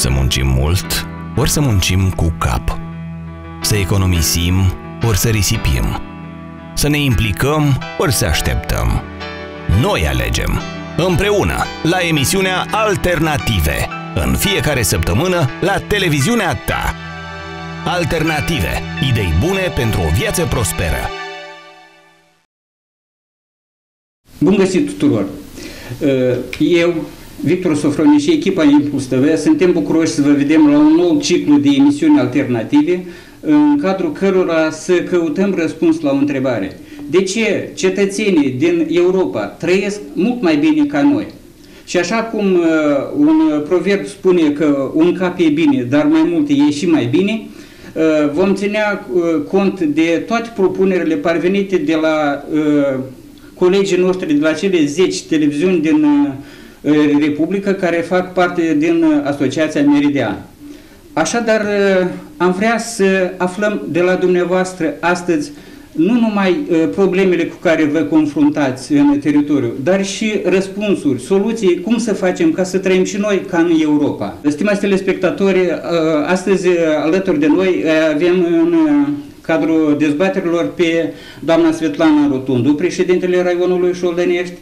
Să muncim mult, ori să muncim cu cap. Să economisim, ori să risipim. Să ne implicăm, ori să așteptăm. Noi alegem, împreună, la emisiunea Alternative, în fiecare săptămână la televiziunea ta. Alternative, idei bune pentru o viață prosperă. Bun găsit tuturor! Eu, Victor Sofroniu și echipa Impuls TV suntem bucuroși să vă vedem la un nou ciclu de emisiuni alternative în cadrul cărora să căutăm răspuns la o întrebare. De ce cetățenii din Europa trăiesc mult mai bine ca noi? Și așa cum un proverb spune că un cap e bine, dar mai multe e și mai bine, vom ținea cont de toate propunerile parvenite de la colegii noștri de la cele 10 televiziuni din Republică care fac parte din Asociația Meridian. Așadar, am vrea să aflăm de la dumneavoastră astăzi nu numai problemele cu care vă confruntați în teritoriu, dar și răspunsuri, soluții, cum să facem ca să trăim și noi ca în Europa. Stimați telespectatori, astăzi alături de noi avem în cadrul dezbaterilor pe doamna Svetlana Rotundu, președintele Raionului Șoldănești,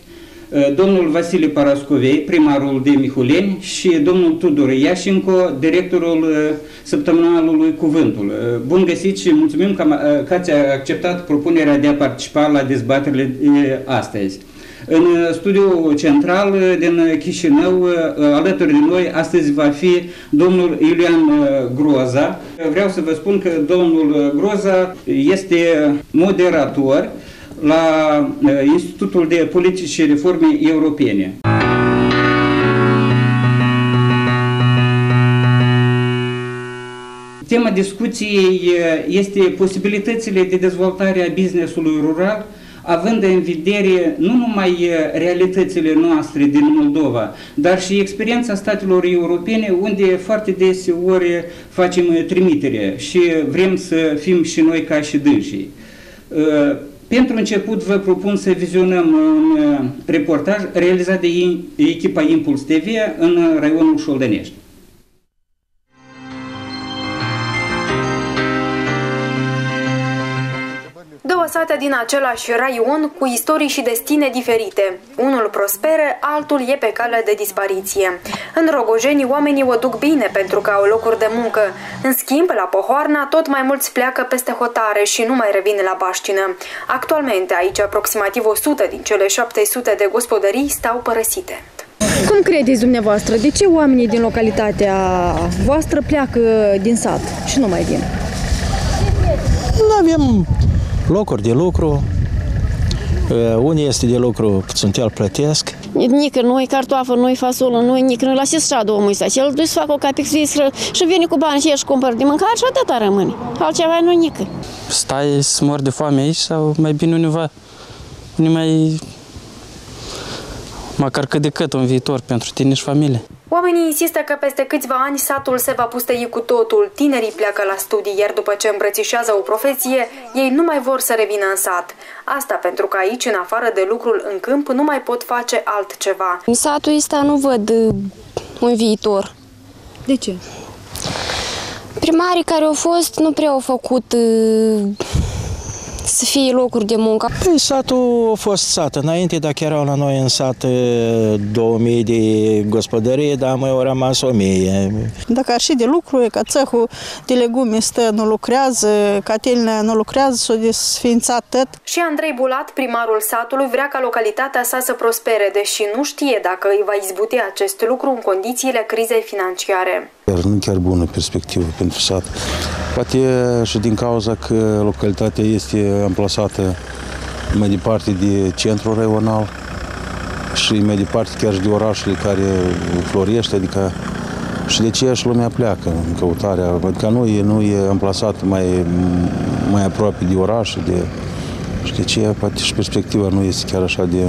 domnul Vasile Parascovei, primarul de Mihuleni și domnul Tudor Iașinco, directorul săptămânalului Cuvântul. Bun găsit și mulțumim că ați acceptat propunerea de a participa la dezbaterile astăzi. În studiul central din Chișinău, alături de noi, astăzi va fi domnul Iulian Groza. Vreau să vă spun că domnul Groza este moderator la Institutul de Politici și Reforme Europene. Tema discuției este posibilitățile de dezvoltare a business-ului rural, având în vedere nu numai realitățile noastre din Moldova, dar și experiența statelor europene, unde foarte deseori facem trimitere și vrem să fim și noi ca și dânsii. Pentru început vă propun să vizionăm un reportaj realizat de echipa Impuls TV în Raionul Șoldănești. Două sate din același raion cu istorii și destine diferite. Unul prospere, altul e pe cale de dispariție. În Rogojeni oamenii o duc bine pentru că au locuri de muncă. În schimb, la Pohoarna tot mai mulți pleacă peste hotare și nu mai revin la baștină. Actualmente aici aproximativ 100 din cele 700 de gospodării stau părăsite. Cum credeți dumneavoastră? De ce oamenii din localitatea voastră pleacă din sat și nu mai vin? Nu avem locuri de lucru, unii este de lucru, țunteal plătesc. Nică noi, cartoafă noi, fasolă noi, nică noi, la sisșadă omul ăsta. El duce să facă o capixie și vine cu bani și cumpără de mâncare și atâta rămâne. Altceva nu nică. Stai să mor de foame aici sau mai bine undeva, măcar cât de cât un viitor pentru tine și familie. Oamenii insistă că peste câțiva ani satul se va pustăi cu totul, tinerii pleacă la studii, iar după ce îmbrățișează o profesie, ei nu mai vor să revină în sat. Asta pentru că aici, în afară de lucrul în câmp, nu mai pot face altceva. În satul ăsta nu văd un viitor. De ce? Primarii care au fost nu prea au făcut să fie locuri de muncă. Păi, satul a fost sat. Înainte, dacă erau la noi în sat 2000 de gospodării, dar mai au rămas 1000. Dacă ar și de lucru, e că țehul de legume stă, nu lucrează, catelina nu lucrează, s-a desființat tot. Și Andrei Bulat, primarul satului, vrea ca localitatea sa să prospere, deși nu știe dacă îi va izbuti acest lucru în condițiile crizei financiare. Nu chiar bună perspectivă pentru sat. Poate și din cauza că localitatea este amplasată mai departe de centrul raional și mai departe chiar și de orașele care florește, adică și de aceea și lumea pleacă în căutarea, adică nu e amplasată mai aproape de oraș și de aceea poate și perspectiva nu este chiar așa de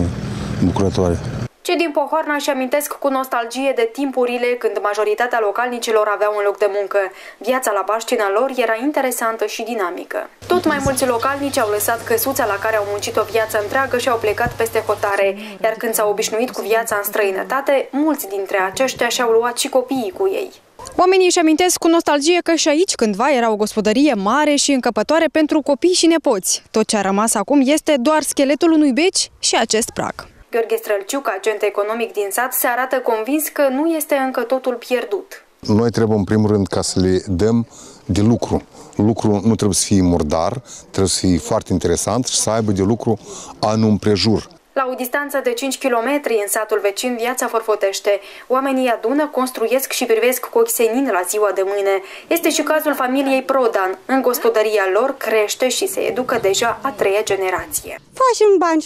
bucurătoare. Cei din Pohoarna își amintesc cu nostalgie de timpurile când majoritatea localnicilor aveau un loc de muncă. Viața la baștina lor era interesantă și dinamică. Tot mai mulți localnici au lăsat căsuța la care au muncit o viață întreagă și au plecat peste hotare, iar când s-au obișnuit cu viața în străinătate, mulți dintre aceștia și-au luat și copiii cu ei. Oamenii își amintesc cu nostalgie că și aici cândva era o gospodărie mare și încăpătoare pentru copii și nepoți. Tot ce a rămas acum este doar scheletul unui beci și acest prag. Gheorghe Strălciuc, agent economic din sat, se arată convins că nu este încă totul pierdut. Noi trebuie în primul rând ca să le dăm de lucru. Lucru nu trebuie să fie murdar, trebuie să fie foarte interesant și să aibă de lucru anul împrejur. La o distanță de 5 km în satul vecin, viața forfotește. Oamenii adună, construiesc și privesc cu ochi senin la ziua de mâine. Este și cazul familiei Prodan. În gospodăria lor crește și se educă deja a 3-a generație. Facem bani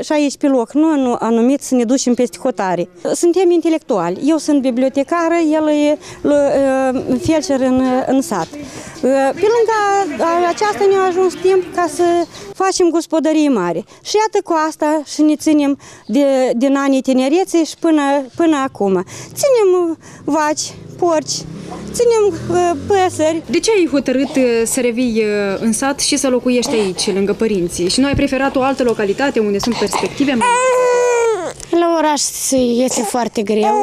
și aici pe loc, nu anumit să ne ducem peste hotare. Suntem intelectuali. Eu sunt bibliotecară, el e felcer în sat. Pe lângă aceasta ne-a ajuns timp ca să facem gospodării mari. Și iată cu asta și ne ținem din anii tinereței și până acum. Ținem vaci, porci, ținem păsări. De ce ai hotărât să revii în sat și să locuiești aici, lângă părinții? Și nu ai preferat o altă localitate unde sunt perspective mai mari? La oraș este foarte greu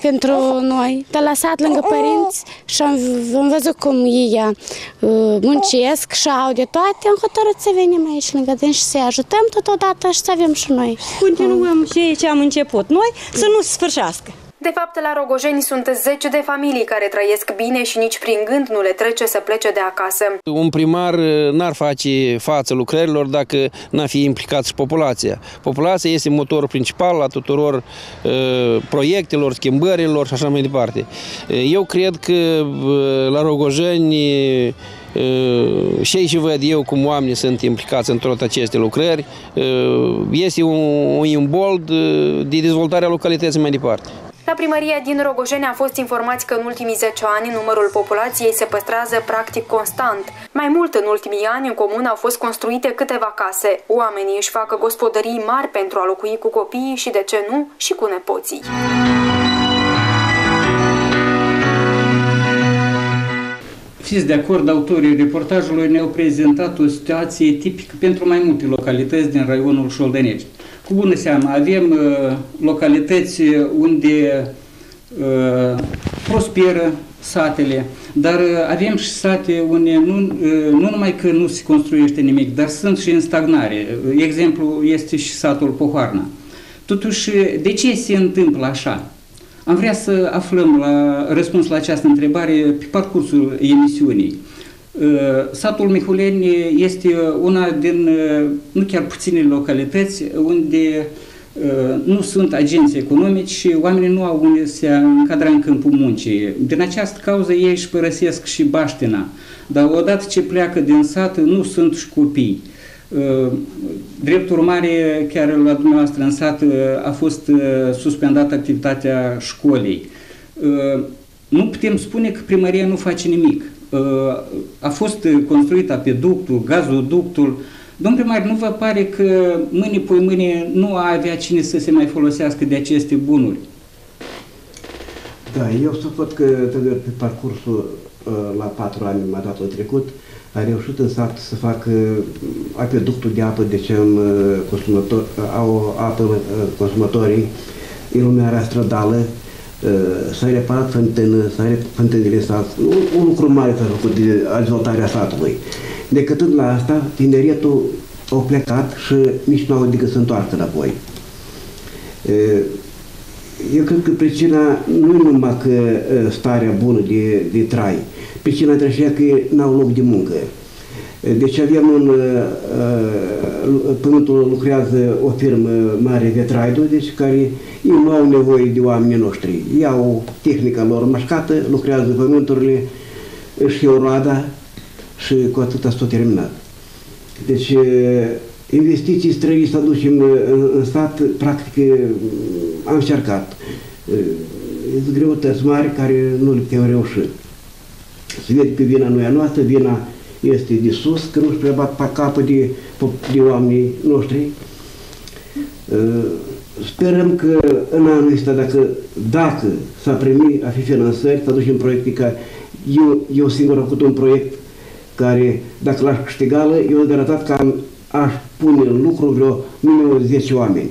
pentru noi, dar la sat lângă părinți și am văzut cum ei muncesc și au de toate, am hotărât să venim aici lângă dânsi și să-i ajutăm totodată și să avem și noi. Continuăm ce am început noi, să nu se sfârșească. De fapt, la Rogojeni sunt 10 de familii care trăiesc bine și nici prin gând nu le trece să plece de acasă. Un primar n-ar face față lucrărilor dacă n-ar fi implicat și populația. Populația este motorul principal la tuturor proiectelor, schimbărilor și așa mai departe. Eu cred că la Rogojeni și văd eu cum oamenii sunt implicați în toate aceste lucrări, este un imbold de dezvoltarea localității mai departe. La primăria din Rogojeni a fost informați că în ultimii 10 ani numărul populației se păstrează practic constant. Mai mult, în ultimii ani, în comună au fost construite câteva case. Oamenii își fac gospodării mari pentru a locui cu copiii și, de ce nu, și cu nepoții. Fiți de acord, autorii reportajului ne-au prezentat o situație tipică pentru mai multe localități din raionul Șoldănești. Cu bună seamă, avem localități unde prosperă satele, dar avem și sate unde nu numai că nu se construiește nimic, dar sunt și în stagnare. Exemplu este și satul Pohoarna. Totuși, de ce se întâmplă așa? Am vrea să aflăm răspuns la această întrebare pe parcursul emisiunii. Satul Mihuleni este una din, nu chiar puține localități, unde nu sunt agenți economici și oamenii nu au unde se încadra în câmpul muncii. Din această cauză ei își părăsesc și baștina, dar odată ce pleacă din sat nu sunt și copii. Drept urmare, chiar la dumneavoastră în sat a fost suspendată activitatea școlii. Nu putem spune că primăria nu face nimic. A fost construit apeductul, gazoductul. Domnul primar, nu vă pare că mâine nu a avea cine să se mai folosească de aceste bunuri? Da, eu supăr că pe parcursul la 4 ani mandatul trecut a reușit în sat să facă apeductul de apă, deci au apă consumatorii, iluminarea strădală, s-a reparat fântânile în sat. Un lucru mare s-a făcut de dezvoltarea satului. Decâtând la asta, tineretul au plecat și nici nu au adică să întoarcă înapoi. Eu cred că pricina nu e numai că starea bună de trai, pricina trebuie că n-au loc de muncă. Deci avem pământul lucrează o firmă mare Vetraido, deci care ei nu au nevoie de oamenii noștri. Iau tehnica lor mașcată, lucrează pământurile, își iau roada și cu atâta s-a terminat. Deci investiții străini să aducem în stat, practic am încercat. Sunt greutăți mari care nu le putem reuși. Se vede că vina nu e a noastră, vina este de sus, că nu-și prebat pe capă de oamenii noștri. Sperăm că în anul ăsta, dacă s-a primit a fi finanțări, să aducem proiecte care eu singur am făcut un proiect care, dacă l-aș câștiga, eu de arătat că aș pune în lucru vreo minimum 10 oameni.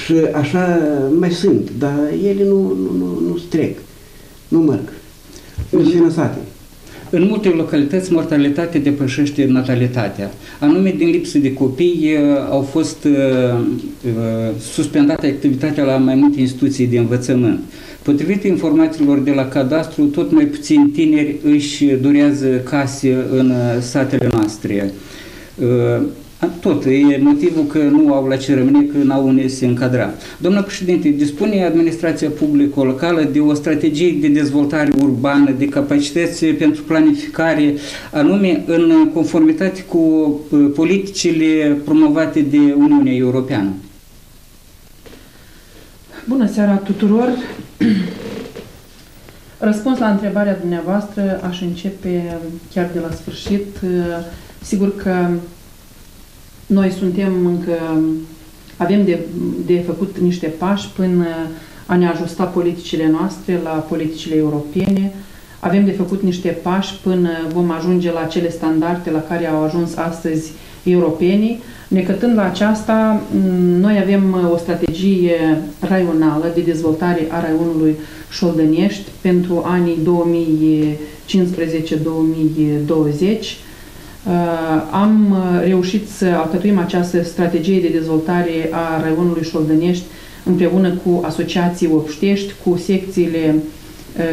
Și așa mai sunt, dar ele nu trec. nu merg. În sănătate. În multe localități, mortalitatea depășește natalitatea. Anume, din lipsă de copii, au fost suspendate activitatea la mai multe instituții de învățământ. Potrivit informațiilor de la cadastru, tot mai puțini tineri își durează case în satele noastre. Tot, e motivul că nu au la ce rămâne, că n-au unde se încadra. Domnul președinte, dispune administrația publică locală de o strategie de dezvoltare urbană, de capacități pentru planificare, anume în conformitate cu politicile promovate de Uniunea Europeană? Bună seara tuturor! Răspuns la întrebarea dumneavoastră, aș începe chiar de la sfârșit. Sigur că noi avem de făcut niște pași până a ne ajusta politicile noastre la politicile europene. Avem de făcut niște pași până vom ajunge la cele standarde la care au ajuns astăzi europenii. Necătând la aceasta, noi avem o strategie raională de dezvoltare a raionului Șoldănești pentru anii 2015-2020. Am reușit să alcătuim această strategie de dezvoltare a raionului Șoldănești împreună cu asociații obștești, cu secțiile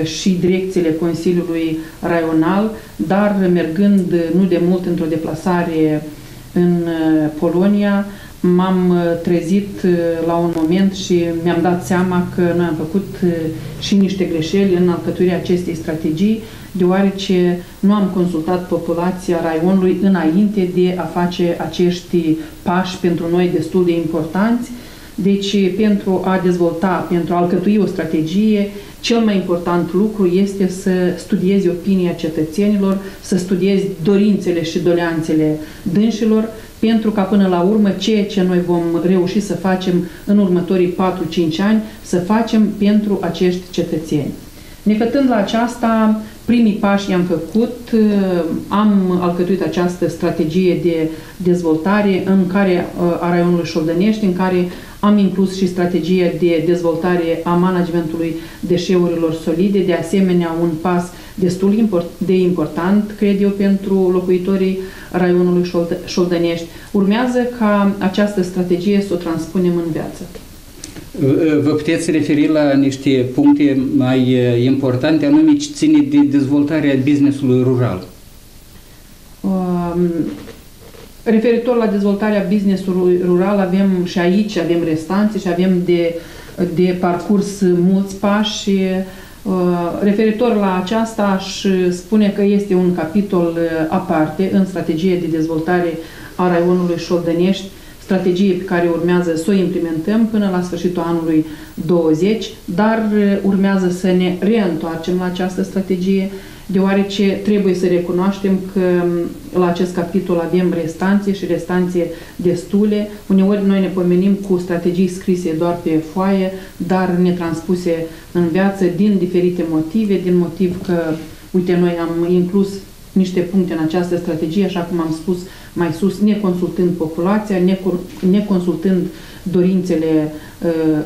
și direcțiile Consiliului Raional, dar mergând nu de mult într-o deplasare în Polonia, m-am trezit la un moment și mi-am dat seama că noi am făcut și niște greșeli în alcătuirea acestei strategii, deoarece nu am consultat populația raionului înainte de a face acești pași pentru noi destul de importanți. Deci, pentru a dezvolta, pentru a alcătui o strategie, cel mai important lucru este să studiezi opinia cetățenilor, să studiezi dorințele și doleanțele dânșilor, pentru ca până la urmă ceea ce noi vom reuși să facem în următorii 4-5 ani, să facem pentru acești cetățeni. Necătând la aceasta, primii pași i-am făcut, am alcătuit această strategie de dezvoltare a raionului Șoldănești, în care am inclus și strategia de dezvoltare a managementului deșeurilor solide, de asemenea un pas destul de important, cred eu, pentru locuitorii raionului Șoldănești. Urmează ca această strategie să o transpunem în viață. Vă puteți referi la niște puncte mai importante, anume ce ține de dezvoltarea business-ului rural? Referitor la dezvoltarea business-ului rural, avem și aici, avem restanțe și avem de parcurs mulți pași. Referitor la aceasta, aș spune că este un capitol aparte în strategia de dezvoltare a raionului Șoldănești, strategie pe care urmează să o implementăm până la sfârșitul anului 20, dar urmează să ne reîntoarcem la această strategie, deoarece trebuie să recunoaștem că la acest capitol avem restanțe și restanțe destule. Uneori noi ne pomenim cu strategii scrise doar pe foaie, dar netranspuse în viață din diferite motive, din motiv că, uite, noi am inclus niște puncte în această strategie, așa cum am spus mai sus, neconsultând populația, neconsultând dorințele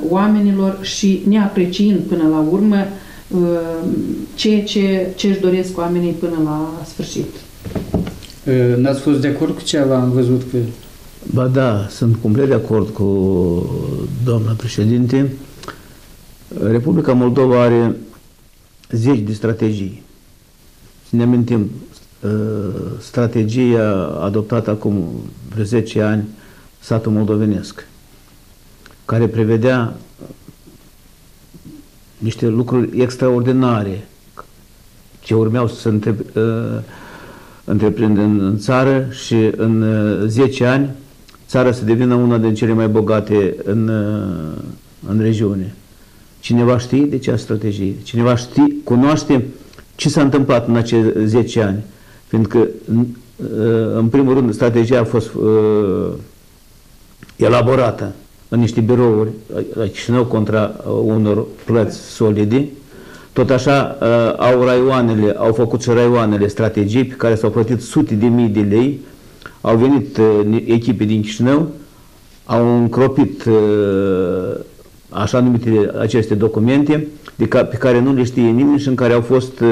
oamenilor și neapreciind până la urmă ceea ce își doresc oamenii până la sfârșit. N-ați fost de acord cu ce am văzut că... Ba da, sunt complet de acord cu doamna președinte. Republica Moldova are 10 de strategii. Să ne amintim, strategia adoptată acum vreo 10 ani, satul moldovenesc, care prevedea niște lucruri extraordinare ce urmeau să se întreprindă în țară și în 10 ani țara să devină una din cele mai bogate în regiune. Cineva știe de ce strategie? Cineva cunoaște ce s-a întâmplat în acei 10 ani? Fiindcă, în primul rând, strategia a fost elaborată în niște birouri la Chișinău contra unor plăți solide. Tot așa au făcut și raioanele strategii pe care s-au plătit sute de mii de lei. Au venit echipe din Chișinău, au încropit așa numite aceste documente pe care nu le știe nimeni și în care au fost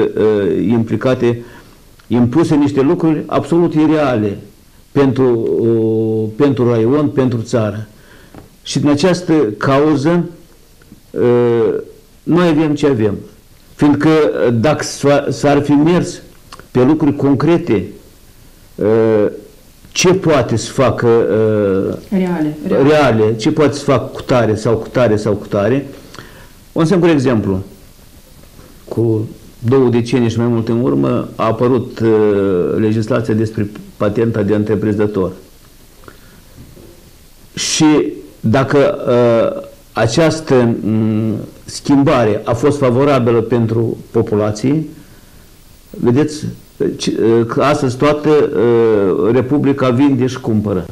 impuse niște lucruri absolut ireale pentru raion, pentru țară. Și din această cauză noi avem ce avem. Fiindcă dacă s-ar fi mers pe lucruri concrete, ce poate să facă reale, ce poate să facă cu tare sau cu tare sau cu tare. Un simplu exemplu. Cu 2 decenii și mai mult în urmă a apărut legislația despre patenta de întreprinzător. Și dacă această schimbare a fost favorabilă pentru populație, vedeți că astăzi toată Republica vinde și cumpără.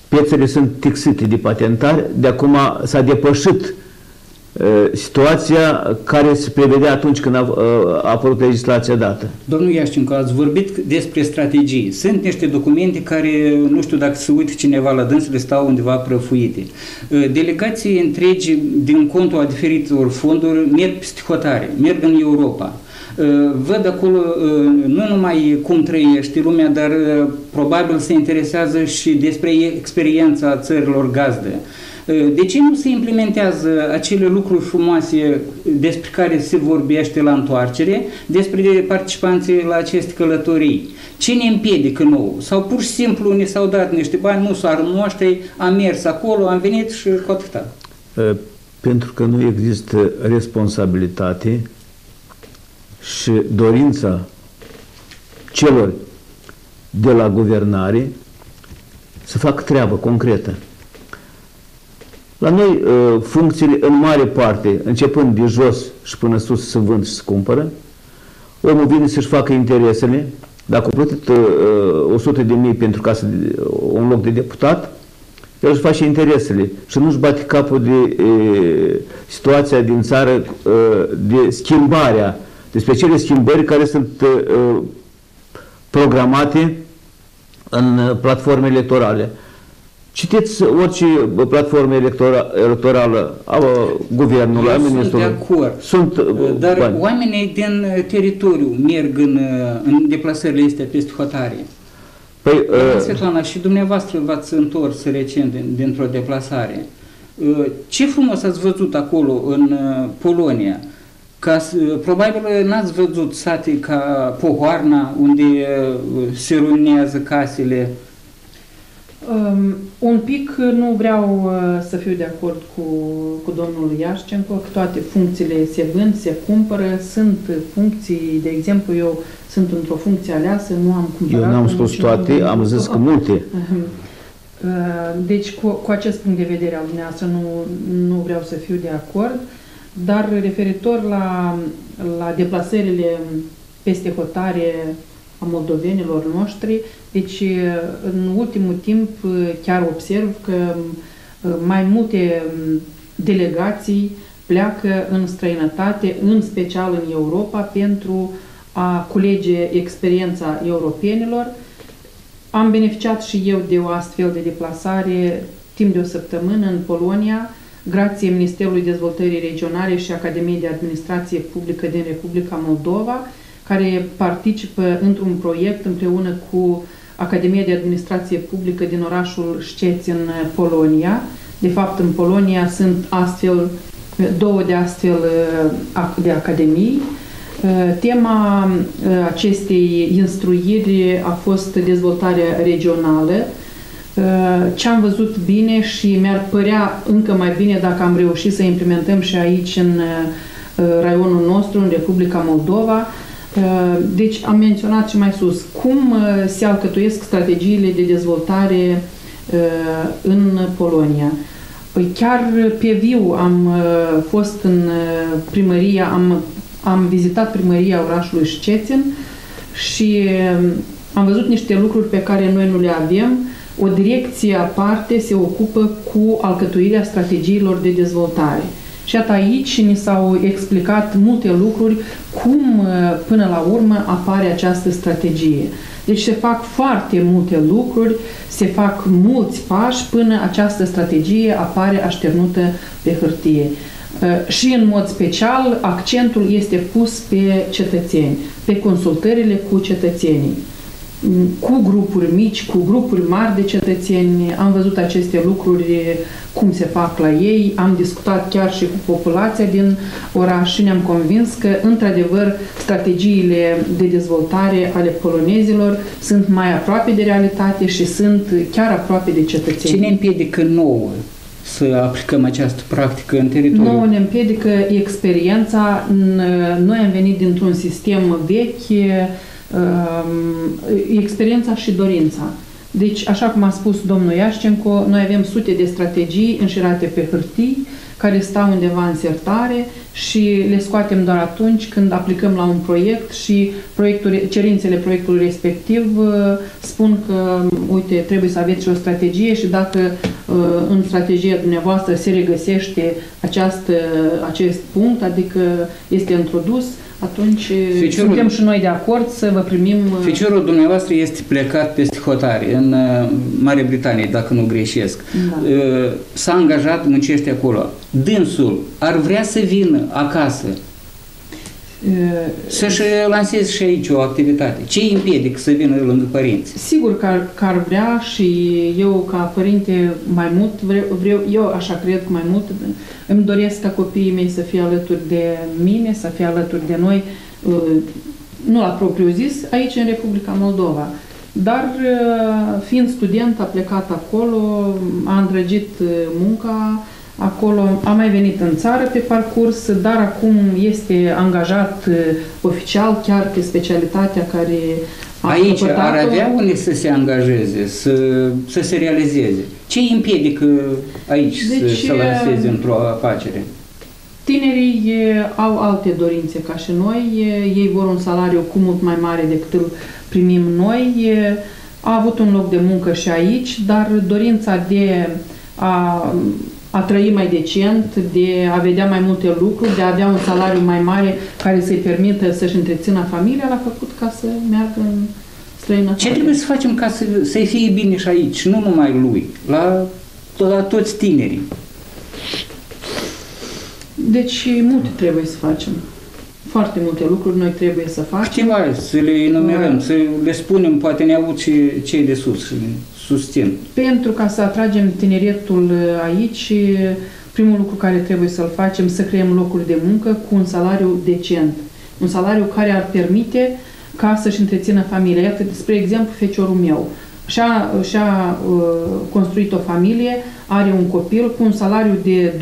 Piețele sunt tixite de patentare, de acum s-a depășit situația care se prevedea atunci când a apărut legislația dată. Domnul Iașcencu, ați vorbit despre strategii. Sunt niște documente care, nu știu dacă se uită cineva la dânsele, stau undeva prăfuite. Delegații întregi din contul a diferitor fonduri merg peste hotare, merg în Europa. Văd acolo nu numai cum trăiește lumea, dar probabil se interesează și despre experiența țărilor gazdă. De ce nu se implementează acele lucruri frumoase despre care se vorbește la întoarcere, despre participanții la aceste călătorii? Ce ne împiedică nou? Sau pur și simplu ne s-au dat niște bani, nu s-ar noștri, am mers acolo, am venit și cu atâta? Pentru că nu există responsabilitate și dorința celor de la guvernare să facă treabă concretă. La noi funcțiile în mare parte, începând de jos și până sus, se vând și se cumpără. Omul vine să-și facă interesele. Dacă a plătit 100.000 pentru ca să un loc de deputat, el își face interesele și nu-și bate capul de situația din țară, de schimbarea, despre cele schimbări care sunt programate în platforme electorale. Citiți orice platformă electorală a guvernului, a ministrului. Sunt de acord. Dar bani. Oamenii din teritoriu merg în deplasările astea peste hotare. Păi, Svetlana, și dumneavoastră v-ați întors recent dintr-o deplasare. Ce frumos ați văzut acolo, în Polonia. Probabil n-ați văzut sate ca Pohoarna, unde se ruinează casele. Un pic nu vreau să fiu de acord cu domnul Iașcencu, că toate funcțiile se vând, se cumpără, sunt funcții, de exemplu, eu sunt într-o funcție aleasă, nu am cumpărat. Eu n-am spus toate, am zis că multe. Deci, cu acest punct de vedere al dumneavoastră nu vreau să fiu de acord, dar referitor la deplasările peste hotare a moldovenilor noștri, deci în ultimul timp chiar observ că mai multe delegații pleacă în străinătate, în special în Europa, pentru a culege experiența europenilor. Am beneficiat și eu de o astfel de deplasare timp de o săptămână în Polonia, grație Ministerului Dezvoltării Regionale și Academiei de Administrație Publică din Republica Moldova, care participă într-un proiect împreună cu Academia de Administrație Publică din orașul Szczecin, Polonia. De fapt, în Polonia sunt două de astfel de academii. Tema acestei instruiri a fost dezvoltarea regională. Ce am văzut bine și mi-ar părea încă mai bine dacă am reușit să implementăm și aici în raionul nostru, în Republica Moldova. Deci am menționat și mai sus cum se alcătuiesc strategiile de dezvoltare în Polonia. Chiar pe viu am fost în primăria, am vizitat primăria orașului Szczecin și am văzut niște lucruri pe care noi nu le avem. O direcție aparte se ocupă cu alcătuirea strategiilor de dezvoltare. Și iată aici ni s-au explicat multe lucruri cum până la urmă apare această strategie. Deci se fac foarte multe lucruri, se fac mulți pași până această strategie apare așternută pe hârtie. Și în mod special accentul este pus pe cetățeni, pe consultările cu cetățenii, cu grupuri mici, cu grupuri mari de cetățeni. Am văzut aceste lucruri, cum se fac la ei, am discutat chiar și cu populația din oraș și ne-am convins că, într-adevăr, strategiile de dezvoltare ale polonezilor sunt mai aproape de realitate și sunt chiar aproape de cetățeni. Ce ne împiedică nouă să aplicăm această practică în teritoriu? Nouă ne împiedică experiența. Noi am venit dintr-un sistem vechi, experiența și dorința. Deci, așa cum a spus domnul Iașcenco, noi avem sute de strategii înșirate pe hârtii, care stau undeva în sertare și le scoatem doar atunci când aplicăm la un proiect și cerințele proiectului respectiv spun că, uite, trebuie să aveți și o strategie și dacă în strategia dumneavoastră se regăsește acest punct, adică este introdus, atunci suntem și noi de acord să vă primim... Ficiorul dumneavoastră este plecat peste hotare, în Marea Britanie, dacă nu greșesc. Da. S-a angajat, muncește acolo. Dânsul ar vrea să vină acasă, să-și lanseze și aici o activitate. Ce îi împiedică să vină lângă părinți? Sigur că ar vrea și eu, ca părinte, mai mult vreau, eu așa cred că mai mult îmi doresc ca copiii mei să fie alături de mine, să fie alături de noi, nu la propriu zis, aici în Republica Moldova. Dar fiind student, a plecat acolo, a îndrăgit munca acolo, a mai venit în țară pe parcurs, dar acum este angajat oficial chiar pe specialitatea care a aici ar avea unde să se angajeze, să se realizeze. Ce îi împiedică aici să lanseze într-o afacere? Tinerii au alte dorințe ca și noi, ei vor un salariu cu mult mai mare decât îl primim noi, a avut un loc de muncă și aici, dar dorința de a trăi mai decent, de a vedea mai multe lucruri, de a avea un salariu mai mare care să-i permită să-și întrețină familia, l-a făcut ca să meargă în străinătate. Ce trebuie să facem ca să-i fie bine și aici, nu numai lui, la toți tinerii? Deci multe trebuie să facem. Foarte multe lucruri noi trebuie să facem. Câteva, să le enumerăm, să le spunem, poate ne aud și cei de sus și susțin. Pentru ca să atragem tineretul aici, primul lucru care trebuie să-l facem, să creăm locuri de muncă cu un salariu decent. Un salariu care ar permite ca să-și întrețină familia. Iată, spre exemplu, feciorul meu și-a construit o familie, are un copil cu un salariu de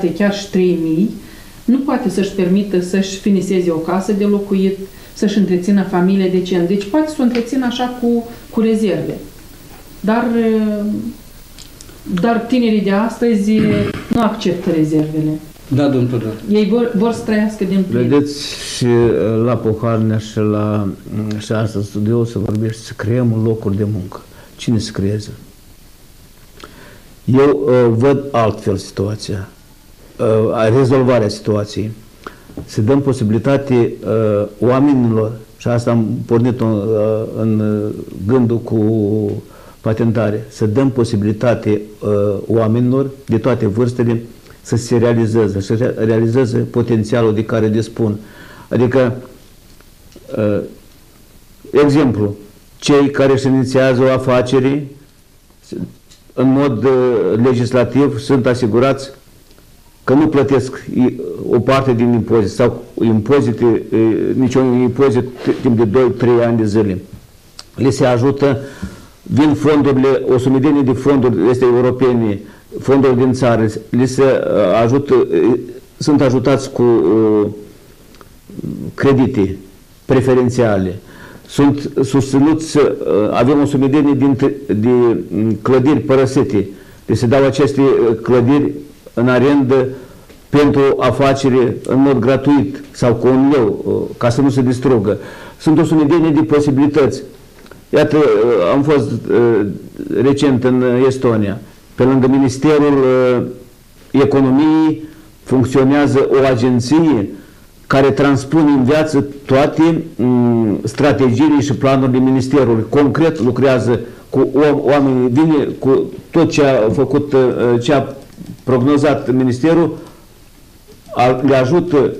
2.500, chiar și 3.000, nu poate să-și permită să-și finiseze o casă de locuit, să-și întrețină familie decent. Deci poate să o întrețină așa cu rezerve. Dar tinerii de astăzi nu acceptă rezervele. Da, domnul Tudor. Ei vor să trăiască din plin. Vedeți, și la Poharnea și astăzi studiul să vorbește să creăm locuri de muncă. Cine să creeze? Eu văd altfel situația, rezolvarea situației. Să dăm posibilitate oamenilor, și asta am pornit în gândul cu patentare, să dăm posibilitate oamenilor de toate vârstele să se realizeze, să realizeze potențialul de care dispun. Adică, exemplu, cei care își inițiază o afacere în mod legislativ sunt asigurați că nu plătesc o parte din impozit sau impozite, niciun impozit timp de 2-3 ani de zile. Le se ajută, vin fondurile, o sumedenie de fonduri este europene, fonduri din țară, li se ajută, sunt ajutați cu credite preferențiale, sunt susținuți, avem o sumedenie de clădiri părăsite, li se dau aceste clădiri în arendă pentru afacere în mod gratuit sau cu un leu, ca să nu se distrugă. Sunt o sumedenie de posibilități. Iată, am fost recent în Estonia, pe lângă Ministerul Economiei, funcționează o agenție care transpune în viață toate strategiile și planurile Ministerului. Concret lucrează cu oamenii, vine cu tot ce a făcut, ce a prognozat Ministerul, le ajută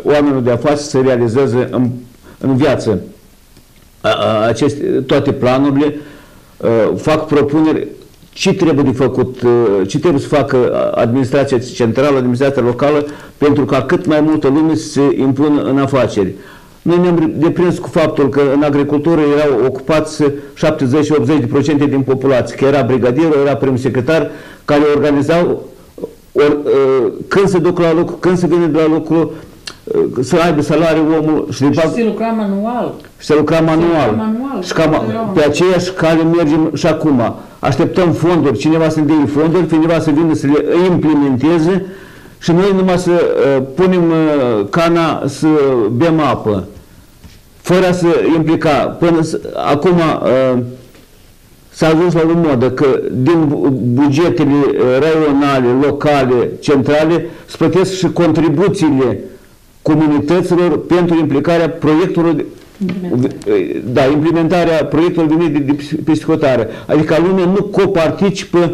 oamenilor de afaceri să realizeze în viață toate planurile, fac propuneri ce trebuie de făcut, ce trebuie să facă administrația centrală, administrația locală, pentru ca cât mai multă lume să se impună în afaceri. Noi ne-am deprins cu faptul că în agricultură erau ocupați 70-80% din populație, că era brigadierul, era prim secretar, care organizau când se duc la lucru, când se vine de la lucru, să aibă salariu omul și se lucra manual. Și se lucra manual. Și pe aceeași cale mergem și acum. Așteptăm fonduri, cineva să ne dea fonduri, cineva să vină să le implementeze și noi numai să punem cana să bem apă, fără să implica. Până acum s-a ajuns la o modă că din bugetele raionale, locale, centrale, se plătesc și contribuțiile comunităților pentru implicarea proiectului, implementarea proiectului venit de piscotare. Adică lumea nu coparticipă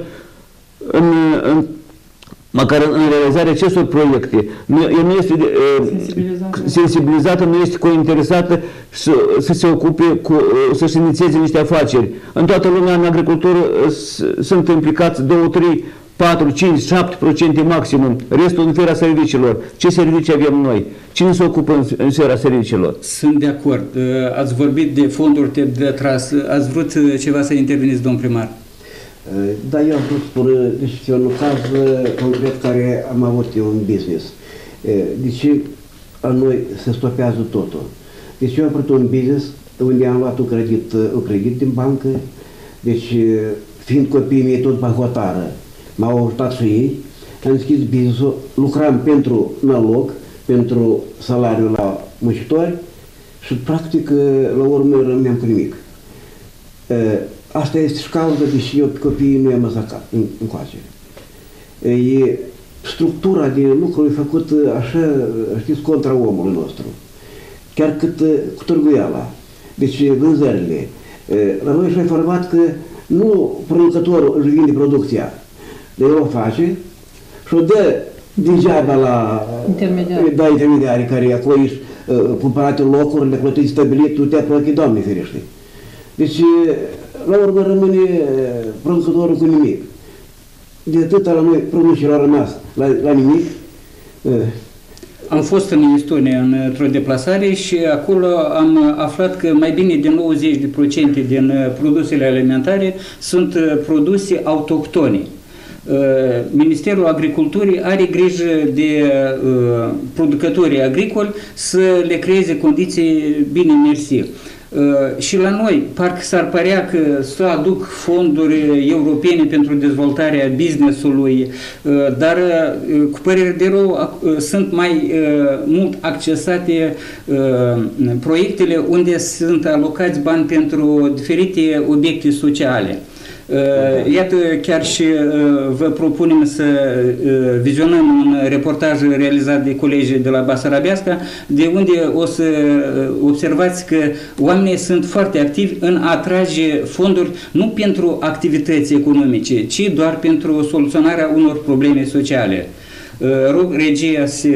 măcar în realizarea acestor proiecte. Nu este sensibilizată, nu este cointeresată să se ocupe, să-și inițieze niște afaceri. În toată lumea, în agricultură, sunt implicați 2, 3, 4, 5, 7% maximum, restul în sfera serviciilor. Ce servicii avem noi? Cine se ocupă în sfera serviciilor? Sunt de acord. Ați vorbit de fonduri de tras. Ați vrut ceva să interveniți, domn primar? Da, eu am vrut spune, deci e un caz concret care am avut eu un business. Deci a noi se stopează totul. Deci eu am avut un business unde am luat un credit din bancă, deci fiind copiii mei tot bahotară, m-au ajutat și ei, am deschis business-ul, lucram pentru nalog, pentru salariul la muncitori și practic la urmă rămâneam cu nimic. Asta este și cauza deși eu pe copiii nu i-am lăsat încoace. E structura de lucru e făcută așa, știți, contra omului nostru. Chiar cât cu târguiala. Deci vânzările. La noi și-a informat că nu producătorul își vinde producția, dar el o face și o dă degeaba la intermediarii care acolo își cumpărate locurile, plătiți stabilit, tu te-a plătit, Doamne ferește. Deci la urmă rămâne producătorul cu nimic. De atâta la noi producătorii au rămas la nimic. Am fost în Estonia într-o deplasare și acolo am aflat că mai bine de 90% din produsele alimentare sunt produse autohtone. Ministerul Agriculturii are grijă de producătorii agricoli să le creeze condiții bine mersi. Și la noi, parcă s-ar părea că să aduc fonduri europene pentru dezvoltarea business-ului, dar cu părere de rău sunt mai mult accesate proiectele unde sunt alocați bani pentru diferite obiecte sociale. Iată, chiar și vă propunem să vizionăm un reportaj realizat de colegii de la Basarabeasca, de unde o să observați că oamenii sunt foarte activi în a atrage fonduri nu pentru activități economice, ci doar pentru soluționarea unor probleme sociale. Rog regia să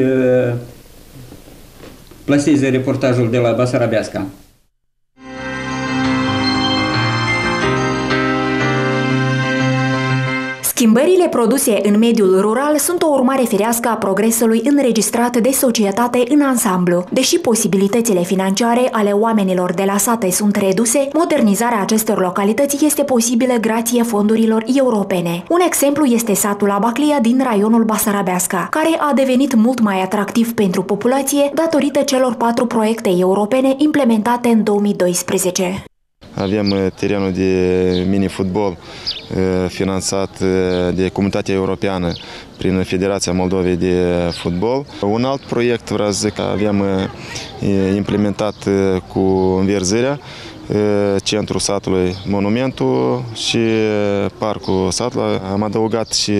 plaseze reportajul de la Basarabeasca. Schimbările produse în mediul rural sunt o urmare firească a progresului înregistrat de societate în ansamblu. Deși posibilitățile financiare ale oamenilor de la sate sunt reduse, modernizarea acestor localități este posibilă grație fondurilor europene. Un exemplu este satul Abaclia din raionul Basarabeasca, care a devenit mult mai atractiv pentru populație datorită celor 4 proiecte europene implementate în 2012. Avem terenul de mini-fotbal finanțat de Comunitatea Europeană prin Federația Moldovei de Fotbal. Un alt proiect, vreau să zic, că avem implementat cu înverzirea, centrul satului, monumentul și parcul satului. Am adăugat și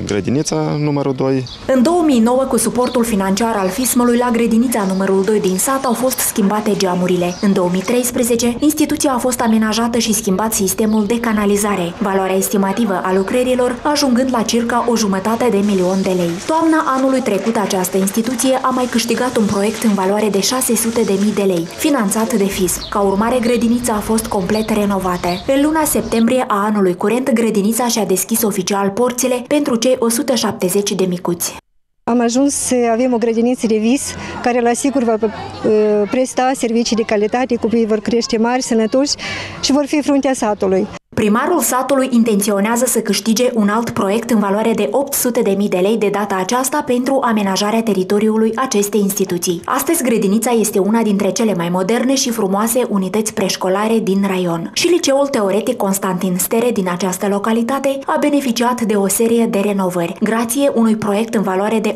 grădinița numărul 2. În 2009, cu suportul financiar al FISM-ului, la grădinița numărul 2 din sat au fost schimbate geamurile. În 2013, instituția a fost amenajată și schimbat sistemul de canalizare, valoarea estimativă a lucrărilor ajungând la circa 1,5 milion de lei. Toamna anului trecut, această instituție a mai câștigat un proiect în valoare de 600.000 de lei, finanțat de FISM. Ca urmare, grădinița a fost complet renovată. În luna septembrie a anului curent, grădinița și-a deschis oficial porțile pentru cei 170 de micuți. Am ajuns să avem o grădiniță de vis care la sigur va presta servicii de calitate, copiii vor crește mari, sănătoși și vor fi fruntea satului. Primarul satului intenționează să câștige un alt proiect în valoare de 800.000 de lei de data aceasta pentru amenajarea teritoriului acestei instituții. Astăzi, grădinița este una dintre cele mai moderne și frumoase unități preșcolare din raion. Și liceul teoretic Constantin Stere din această localitate a beneficiat de o serie de renovări, grație unui proiect în valoare de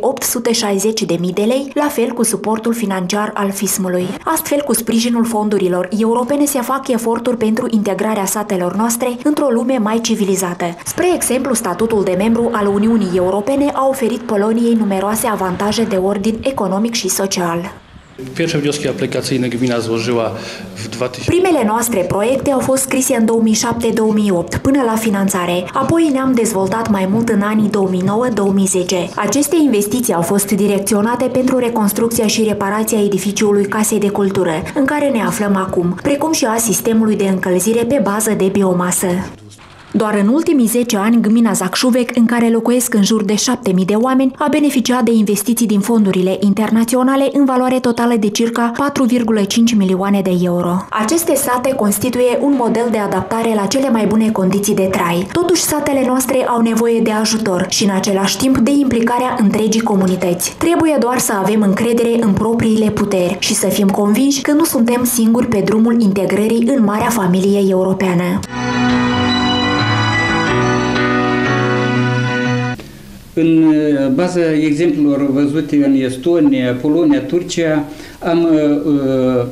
860.000 de lei, la fel cu suportul financiar al FISM-ului. Astfel, cu sprijinul fondurilor europene se fac eforturi pentru integrarea satelor noastre într-o lume mai civilizată. Spre exemplu, statutul de membru al Uniunii Europene a oferit Poloniei numeroase avantaje de ordin economic și social. Primele noastre proiecte au fost scrise în 2007-2008, până la finanțare. Apoi ne-am dezvoltat mai mult în anii 2009-2010. Aceste investiții au fost direcționate pentru reconstrucția și reparația edificiului Casei de Cultură, în care ne aflăm acum, precum și a sistemului de încălzire pe bază de biomasă. Doar în ultimii 10 ani, gmina Zacșuvec, în care locuiesc în jur de 7.000 de oameni, a beneficiat de investiții din fondurile internaționale în valoare totală de circa 4,5 milioane de euro. Aceste sate constituie un model de adaptare la cele mai bune condiții de trai. Totuși, satele noastre au nevoie de ajutor și, în același timp, de implicarea întregii comunități. Trebuie doar să avem încredere în propriile puteri și să fim convinși că nu suntem singuri pe drumul integrării în marea familie europeană. În baza exemplelor văzute în Estonia, Polonia, Turcia, am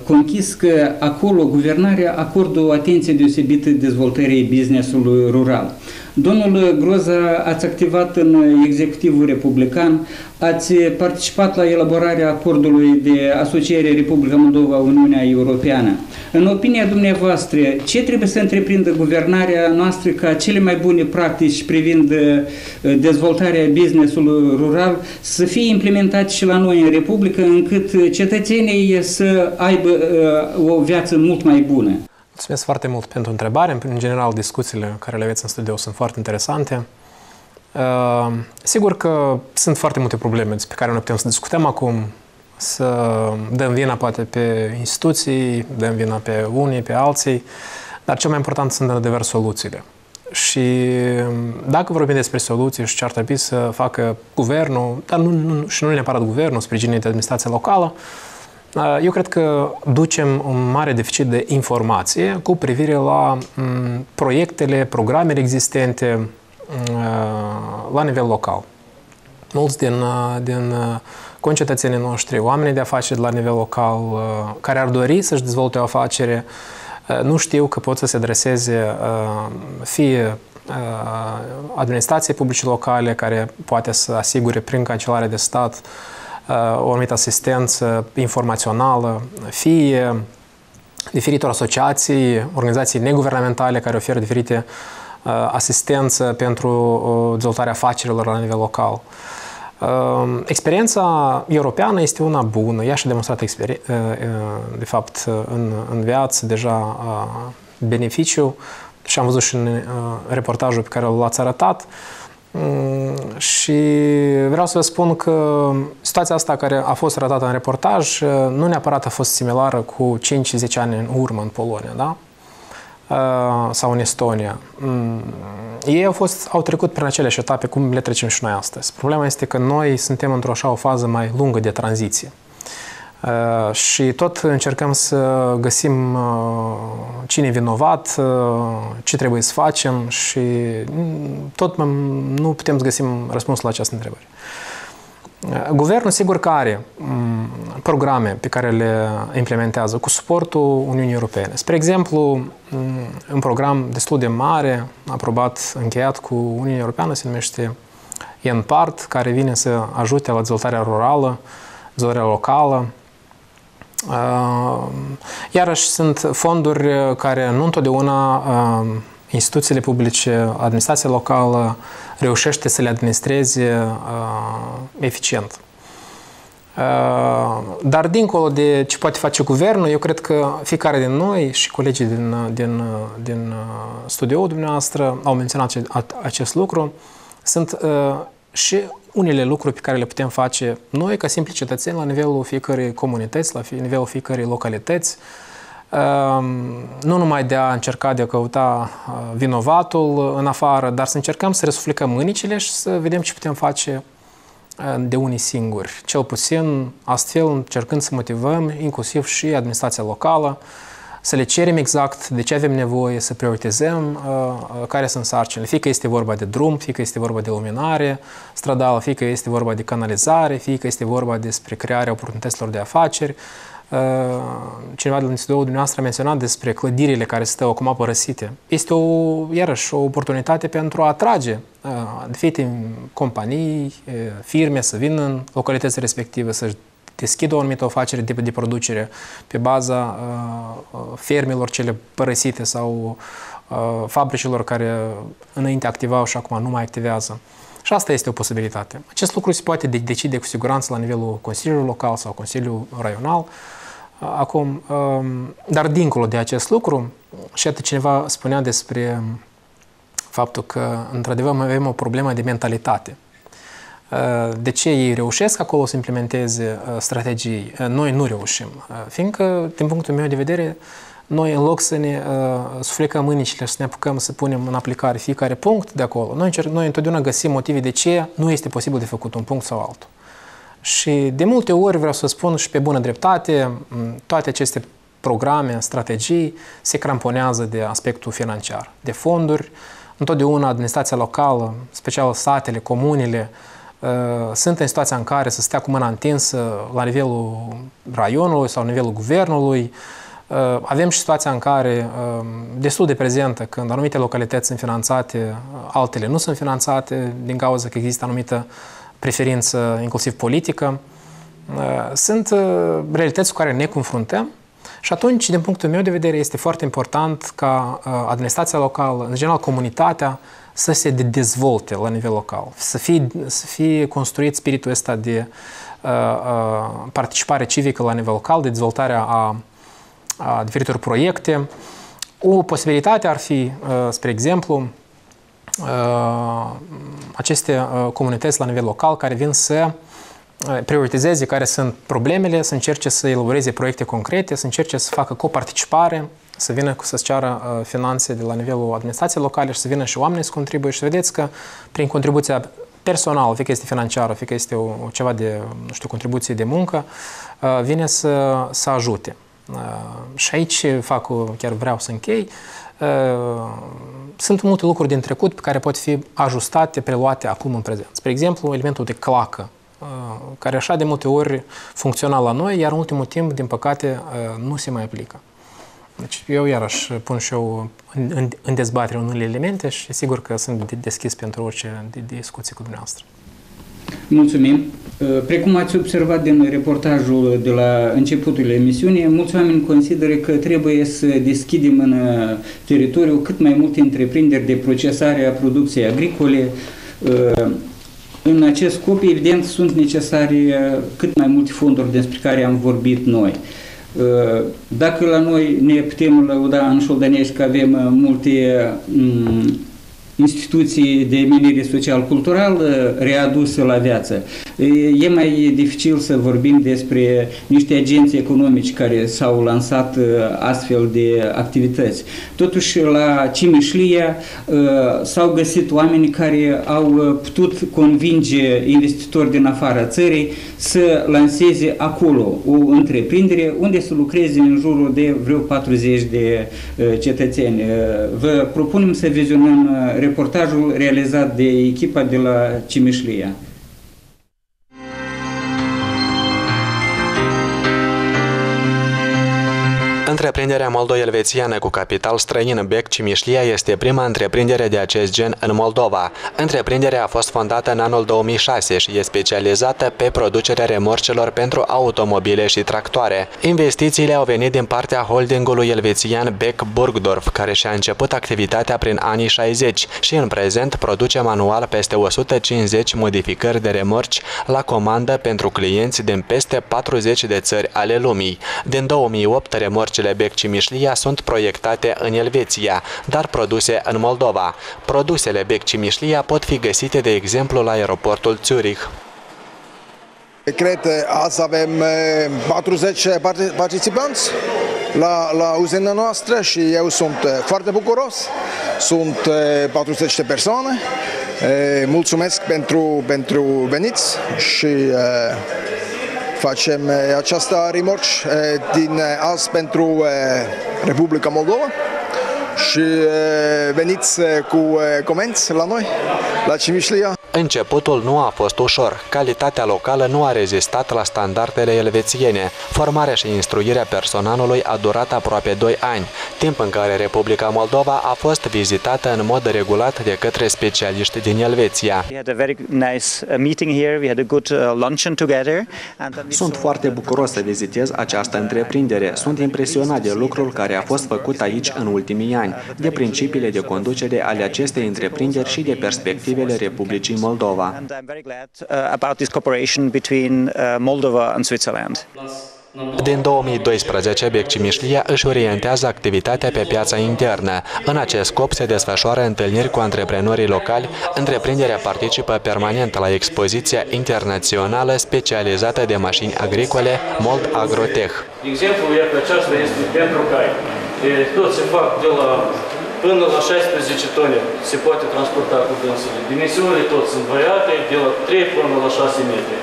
conchis că acolo guvernarea acordă o atenție deosebită dezvoltării business-ului rural. Domnul Groza, ați activat în executivul republican, ați participat la elaborarea acordului de asociere Republica Moldova-Uniunea Europeană. În opinia dumneavoastră, ce trebuie să întreprindă guvernarea noastră ca cele mai bune practici privind dezvoltarea business-ului rural să fie implementate și la noi în Republică, încât cetățenii să aibă o viață mult mai bună? Mulțumesc foarte mult pentru întrebare. În general, discuțiile care le aveți în studio sunt foarte interesante. Sigur că sunt foarte multe probleme despre care noi putem să discutăm acum, să dăm vina poate pe instituții, dăm vina pe unii, pe alții, dar cel mai important sunt în adevăr soluțiile. Și dacă vorbim despre soluții și ce ar trebui să facă guvernul, dar nu neapărat guvernul, sprijinit de administrația locală, eu cred că ducem un mare deficit de informație cu privire la proiectele, programele existente la nivel local. Mulți din concetățenii noștri, oamenii de afaceri la nivel local, care ar dori să-și dezvolte o afacere, nu știu că pot să se adreseze fie administrației publice locale, care poate să asigure prin Cancelarea de Stat o anumită asistență informațională, fie diferitor asociații, organizații neguvernamentale care oferă diferite asistență pentru dezvoltarea afacerilor la nivel local. Experiența europeană este una bună, ea și-a demonstrat de fapt în viață deja beneficiu și am văzut și în reportajul pe care l-ați arătat. Și vreau să vă spun că situația asta care a fost arătată în reportaj nu neapărat a fost similară cu 5-10 ani în urmă în Polonia, da? Sau în Estonia. Ei au trecut prin aceleași etape cum le trecem și noi astăzi. Problema este că noi suntem într-o așa o fază mai lungă de tranziție. Și tot încercăm să găsim cine e vinovat, ce trebuie să facem și tot nu putem să găsim răspunsul la această întrebare. Guvernul sigur că are programe pe care le implementează cu suportul Uniunii Europene. Spre exemplu, un program destul de mare, aprobat, încheiat cu Uniunea Europeană, se numește ENPART, care vine să ajute la dezvoltarea rurală, dezvoltarea locală. Iarăși sunt fonduri care nu întotdeauna instituțiile publice, administrația locală reușește să le administreze eficient. Dar dincolo de ce poate face guvernul, eu cred că fiecare din noi și colegii din studioul dumneavoastră au menționat acest lucru. Sunt și unele lucruri pe care le putem face noi ca simpli cetățeni la nivelul fiecărei comunități, la nivelul fiecărei localități. Nu numai de a încerca de a căuta vinovatul în afară, dar să încercăm să răsuflecăm mânicile și să vedem ce putem face de unii singuri. Cel puțin astfel încercând să motivăm inclusiv și administrația locală, să le cerem exact de ce avem nevoie, să prioritizăm care sunt sarcinile. Fie că este vorba de drum, fie că este vorba de luminare stradală, fie că este vorba de canalizare, fie că este vorba despre crearea oportunităților de afaceri. Cineva din studioul dumneavoastră a menționat despre clădirile care stau acum părăsite. Este iarăși o oportunitate pentru a atrage diferite companii, firme să vină în localitățile respective, să-și deschidă o anumită afacere de producere pe baza fermelor cele părăsite sau fabricilor care înainte activau și acum nu mai activează. Și asta este o posibilitate. Acest lucru se poate decide cu siguranță la nivelul Consiliului Local sau Consiliului Raional. Acum, dar dincolo de acest lucru, și atât cineva spunea despre faptul că, într-adevăr, avem o problemă de mentalitate. De ce ei reușesc acolo să implementeze strategii? Noi nu reușim. Fiindcă, din punctul meu de vedere, noi, în loc să ne suflecăm mânicile și să ne apucăm să punem în aplicare fiecare punct de acolo, noi întotdeauna găsim motive de ce nu este posibil de făcut un punct sau altul. Și de multe ori, vreau să spun și pe bună dreptate, toate aceste programe, strategii se cramponează de aspectul financiar, de fonduri. Întotdeauna administrația locală, special satele, comunele, sunt în situația în care să stea cu mâna întinsă la nivelul raionului sau la nivelul guvernului. Avem și situația în care, destul de prezentă, când anumite localități sunt finanțate, altele nu sunt finanțate, din cauza că există anumită preferință, inclusiv politică. Sunt realități cu care ne confruntăm și atunci, din punctul meu de vedere, este foarte important ca administrația locală, în general comunitatea, să se dezvolte la nivel local, să fie construit spiritul ăsta de participare civică la nivel local, de dezvoltarea a diferitor proiecte. O posibilitate ar fi, spre exemplu, aceste comunități la nivel local care vin să prioritizeze care sunt problemele, să încerce să elaboreze proiecte concrete, să încerce să facă coparticipare, să vină să-ți ceară finanțe de la nivelul administrației locale și să vină și oamenii să contribuie. Și vedeți că prin contribuția personală, fie că este financiară, fie că este ceva de, nu știu, contribuție de muncă, vine să ajute. Și aici chiar vreau să închei, sunt multe lucruri din trecut pe care pot fi ajustate, preluate acum în prezent. Spre exemplu, elementul de clacă, care așa de multe ori funcționa la noi, iar în ultimul timp, din păcate, nu se mai aplică. Deci eu iarăși pun și eu în dezbatere unele elemente și sigur că sunt deschis pentru orice discuție cu dumneavoastră. Mulțumim! Precum ați observat din reportajul de la începutul emisiunii, mulți oameni consideră că trebuie să deschidem în teritoriu cât mai multe întreprinderi de procesare a producției agricole. În acest scop, evident, sunt necesare cât mai multe fonduri despre care am vorbit noi. Dacă la noi ne putem lăuda în Șoldănești că avem multe instituții de menire social-cultural readuse la viață. E mai dificil să vorbim despre niște agenții economici care s-au lansat astfel de activități. Totuși, la Cimișlia s-au găsit oameni care au putut convinge investitori din afara țării să lanseze acolo o întreprindere unde să lucreze în jurul de vreo 40 de cetățeni. Vă propunem să vizionăm reportajul realizat de echipa de la Cimișlia. Întreprinderea moldo-elvețiană cu capital străin Bec Cimișlia este prima întreprindere de acest gen în Moldova. Întreprinderea a fost fondată în anul 2006 și e specializată pe producerea remorcelor pentru automobile și tractoare. Investițiile au venit din partea holdingului elvețian Bec Burgdorf, care și-a început activitatea prin anii 60 și în prezent produce manual peste 150 modificări de remorci la comandă pentru clienți din peste 40 de țări ale lumii. Din 2008, remorcile Bec Cimișlia sunt proiectate în Elveția, dar produse în Moldova. Produsele Bec Cimișlia pot fi găsite, de exemplu, la aeroportul Zurich. Cred că azi avem 40 participanți la uzina noastră și eu sunt foarte bucuros. Sunt 40 de persoane. Mulțumesc pentru veniți și facem această remorci din azi pentru Republica Moldova și veniți cu comenzi la noi, la Cimișlia. Începutul nu a fost ușor. Calitatea locală nu a rezistat la standardele elvețiene. Formarea și instruirea personalului a durat aproape 2 ani, timp în care Republica Moldova a fost vizitată în mod regulat de către specialiști din Elveția. Sunt foarte bucuros să vizitez această întreprindere. Sunt impresionat de lucrul care a fost făcut aici în ultimii ani, de principiile de conducere ale acestei întreprinderi și de perspectivele Republicii Moldova. Din 2012, Bec Cimișlia își orientează activitatea pe piața internă. În acest scop se desfășoară întâlniri cu antreprenorii locali. Întreprinderea participă permanent la expoziția internațională specializată de mașini agricole Mold Agrotech. De exemplu, iată, aceasta este pentru cai. Tot se fac de la până la 16 tone se poate transporta cu dânsele. Dimensiunile tot sunt variate, de la 3 până la 6 metri.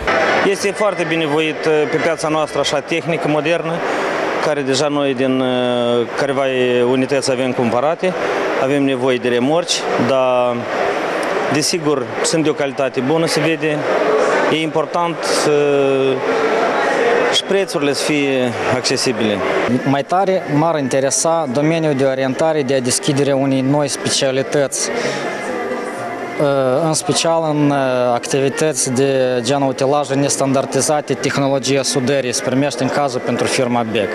Este foarte binevoit pe piața noastră așa tehnică modernă, care deja noi din careva unități avem cumpărate. Avem nevoie de remorci, dar desigur sunt de o calitate bună, se vede. E important și prețurile să fie accesibile. Mai tare m-ar interesa domeniul de orientare de a deschidere unei noi specialități, în special în activități de gen utilaje nestandardizate, tehnologia sudării, se primește în cazul pentru firma Bec.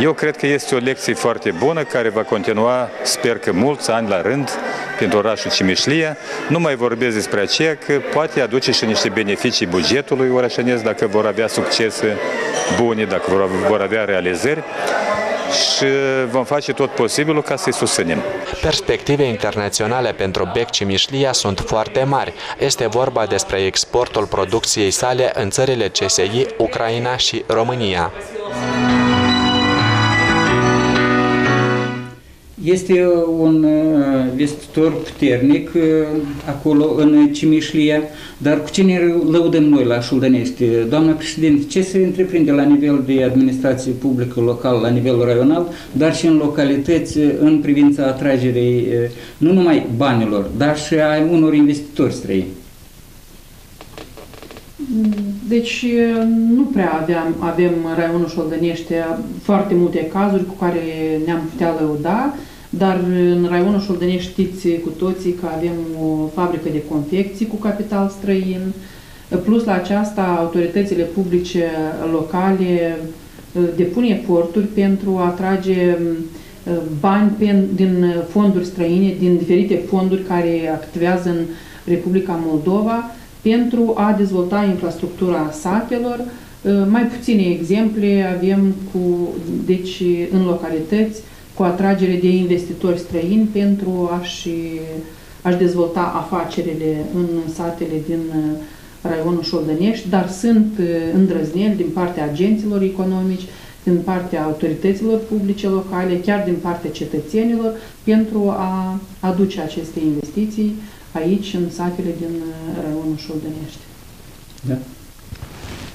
Eu cred că este o lecție foarte bună care va continua, sper că mulți ani la rând, pentru orașul Cimișlia. Nu mai vorbesc despre aceea că poate aduce și niște beneficii bugetului orașenesc dacă vor avea succese bune, dacă vor avea realizări. Și vom face tot posibilul ca să-i susținem. Perspective internaționale pentru Bec Cimișlia sunt foarte mari. Este vorba despre exportul producției sale în țările CSI, Ucraina și România. Este un vestitor puternic acolo în Cimișlia, dar cu ce ne lăudăm noi la Șuldănești? Doamna președinte, ce se întreprinde la nivel de administrație publică locală, la nivel raional, dar și în localități în privința atragerii nu numai banilor, dar și a unor investitori străini? Deci nu prea avem în raionul Șoldănești foarte multe cazuri cu care ne-am putea lăuda, dar în raionul Șoldănești știți cu toții că avem o fabrică de confecții cu capital străin. Plus la aceasta, autoritățile publice locale depun eforturi pentru a atrage bani din fonduri străine, din diferite fonduri care activează în Republica Moldova, pentru a dezvolta infrastructura satelor. Mai puține exemple avem deci, în localități cu atragere de investitori străini pentru a-și dezvolta afacerile în satele din raionul Șoldănești, dar sunt îndrăzneli din partea agenților economici, din partea autorităților publice locale, chiar din partea cetățenilor, pentru a aduce aceste investiții aici, în satele din raionul Șoldănești. Da.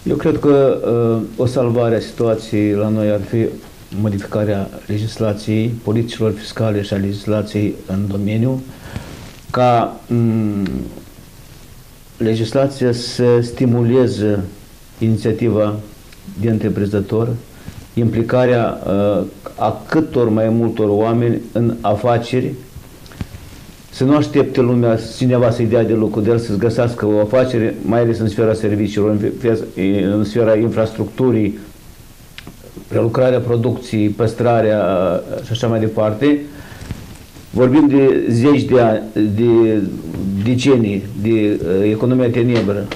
Eu cred că o salvare a situației la noi ar fi modificarea legislației, politicilor fiscale și a legislației în domeniu, ca legislația să stimuleze inițiativa de întreprinzător, implicarea a câtor mai multor oameni în afaceri, să nu aștepte lumea cineva să-i dea de lucru de el, să-ți găsească o afacere, mai ales în sfera serviciilor, în sfera infrastructurii, prelucrarea producției, păstrarea și așa mai departe. Vorbim de zeci de ani, de decenii de economia tenebră,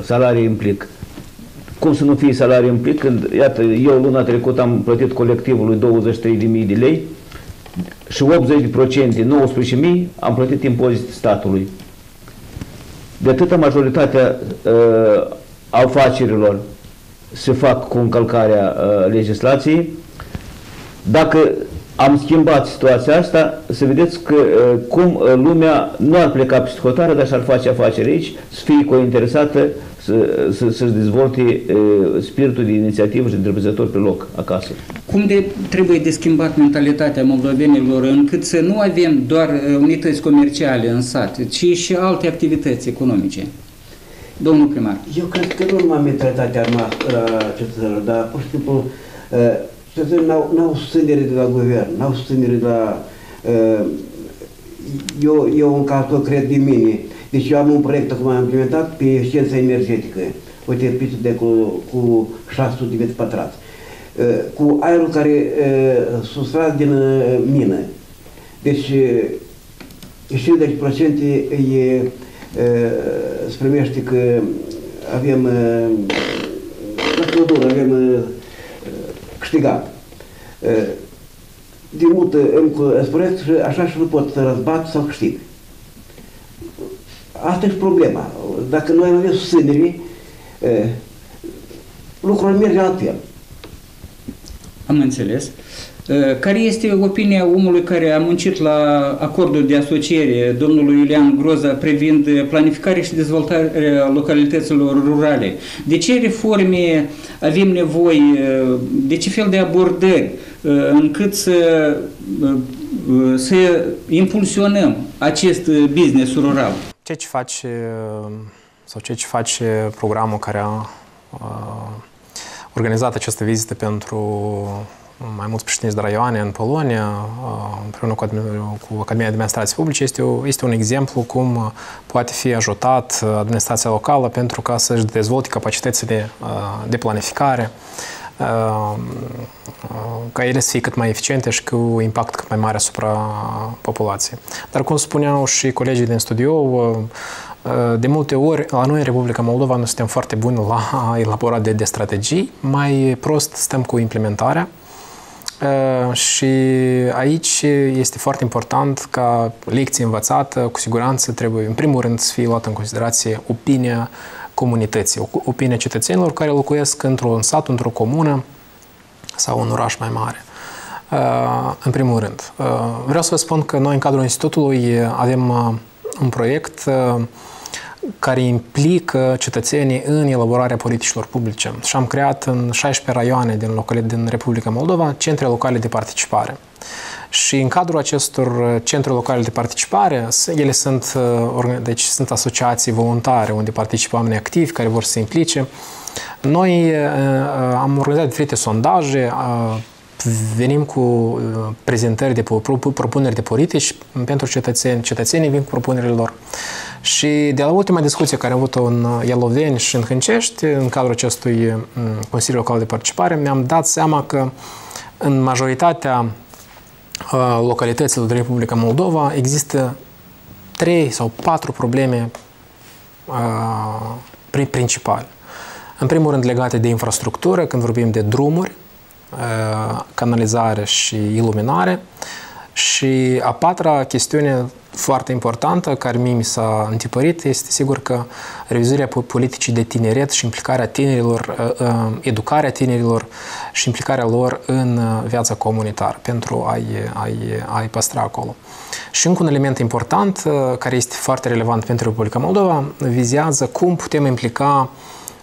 salarii implic. Cum să nu fie salarii implic când, iată, eu luna trecută am plătit colectivului 23.000 de lei și 80%, 19.000, am plătit impozit statului. De atâta majoritatea afacerilor se fac cu încălcarea legislației. Dacă am schimbat situația asta, să vedeți că cum lumea nu ar pleca pe psihotare, dar și-ar face afaceri aici, să fie cointeresată, să-și dezvolte spiritul de inițiativă și de întreprinzător pe loc, acasă. Cum trebuie de schimbat mentalitatea moldovenilor încât să nu avem doar unități comerciale în sat, ci și alte activități economice? Domnul primar. Eu cred că nu numai mentalitatea cetățenilor, dar pur și simplu cetățenii n-au susținere de la guvern, n-au susținere de la... Eu în cazul cred din mine. Deci eu am un proiect acum implementat pe eficiență energetică. Uite, pistă de cu 600 de metri pătrați. Cu aerul care sustras din mină. Deci 50% se primește că avem câștigat. De mult îmi spuneți și așa și nu pot să răzbat sau câștig. Asta e problema. Dacă noi avem susținere, lucrurile merg altfel. Am înțeles. Care este opinia omului care a muncit la acordul de asociere, domnului Iulian Groza, privind planificarea și dezvoltarea localităților rurale? De ce reforme avem nevoie, de ce fel de abordări, încât să impulsionăm acest business rural? Ce face programul care a organizat această vizită pentru mai mulți președinți de raioane în Polonia, împreună cu Academia de Administrații Publice, este un exemplu cum poate fi ajutat administrația locală pentru ca să-și dezvolte capacitățile de planificare, ca ele să fie cât mai eficiente și cu impact cât mai mare asupra populației. Dar, cum spuneau și colegii din studio, de multe ori, la noi în Republica Moldova nu suntem foarte buni la elaborarea de strategii, mai prost stăm cu implementarea. Și aici este foarte important ca lecție învățată, cu siguranță trebuie în primul rând să fie luată în considerație opinia comunității, opinia cetățenilor care locuiesc într-un sat, într-o comună sau un oraș mai mare. În primul rând. Vreau să vă spun că noi în cadrul Institutului avem un proiect care implică cetățenii în elaborarea politicilor publice. Și am creat în 16 raioane din Republica Moldova centre locale de participare. Și în cadrul acestor centre locale de participare, ele sunt asociații voluntare unde participă oameni activi care vor să se implice. Noi am organizat diferite sondaje, venim cu prezentări de propuneri de politici pentru cetățeni, cetățenii vin cu propunerile lor. Și de la ultima discuție care am avut-o în Ialoveni și în Hâncești, în cadrul acestui Consiliu Local de Participare, mi-am dat seama că în majoritatea localităților din Republica Moldova există 3 sau 4 probleme principale. În primul rând legate de infrastructură, când vorbim de drumuri, canalizare și iluminare. Și a patra chestiune foarte importantă, care mie mi s-a întipărit, este sigur că revizuirea politicii de tineret și implicarea tinerilor, educarea tinerilor și implicarea lor în viața comunitară pentru a-i păstra acolo. Și încă un element important, care este foarte relevant pentru Republica Moldova, vizează cum putem implica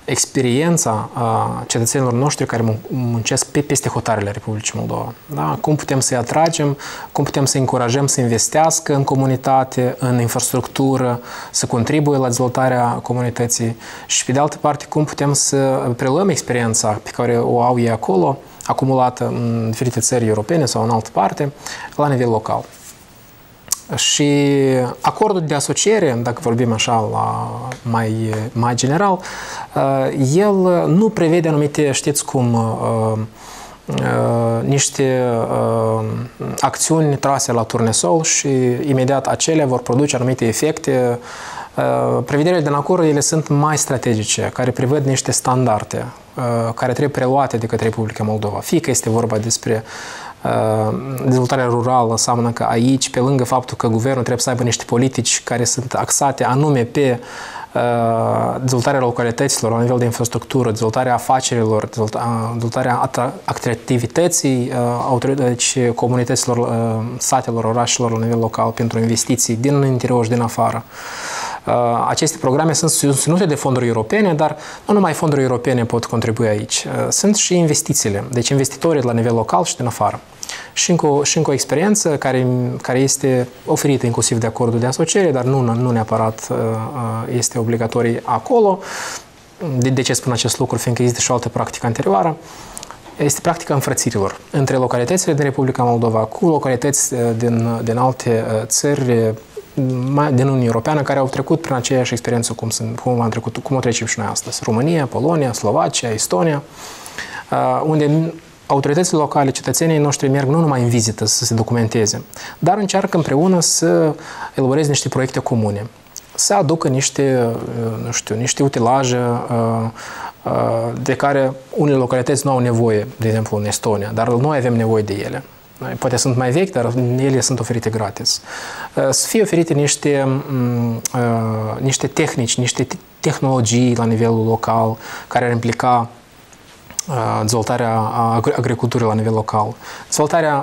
experiența cetățenilor noștri care muncesc peste hotarele Republicii Moldova. Da? Cum putem să-i atragem, cum putem să-i încurajăm să investească în comunitate, în infrastructură, să contribuie la dezvoltarea comunității și, pe de altă parte, cum putem să preluăm experiența pe care o au ei acolo acumulată în diferite țări europene sau în altă parte, la nivel local. Și acordul de asociere, dacă vorbim așa mai general, el nu prevede anumite, știți cum, niște acțiuni trase la turnesol și imediat acelea vor produce anumite efecte. Prevederile din acord, ele sunt mai strategice, care prevăd niște standarde care trebuie preluate de către Republica Moldova. Fie că este vorba despre dezvoltarea rurală, înseamnă că aici, pe lângă faptul că guvernul trebuie să aibă niște politici care sunt axate anume pe dezvoltarea localităților la nivel de infrastructură, dezvoltarea afacerilor, dezvoltarea atractivității deci comunităților, satelor, orașelor la nivel local pentru investiții din interior și din afară. Aceste programe sunt susținute de fonduri europene, dar nu numai fonduri europene pot contribui aici. Sunt și investițiile, deci investitorii la nivel local și din afară. Și încă o experiență care este oferită inclusiv de acordul de asociere, dar nu neapărat este obligatorie acolo. De ce spun acest lucru? Fiindcă există și o altă practică anterioară. Este practica înfrățirilor între localitățile din Republica Moldova cu localități din alte țări din Uniunea Europeană care au trecut prin aceeași experiență cum o trecem și noi astăzi. România, Polonia, Slovacia, Estonia, unde autoritățile locale, cetățenii noștri merg nu numai în vizită să se documenteze, dar încearcă împreună să elaboreze niște proiecte comune, să aducă niște utilaje de care unele localități nu au nevoie, de exemplu în Estonia, dar noi avem nevoie de ele. Poate sunt mai vechi, dar ele sunt oferite gratis. Să fie oferite niște tehnici, niște tehnologii la nivelul local care ar implica dezvoltarea agriculturii la nivel local, dezvoltarea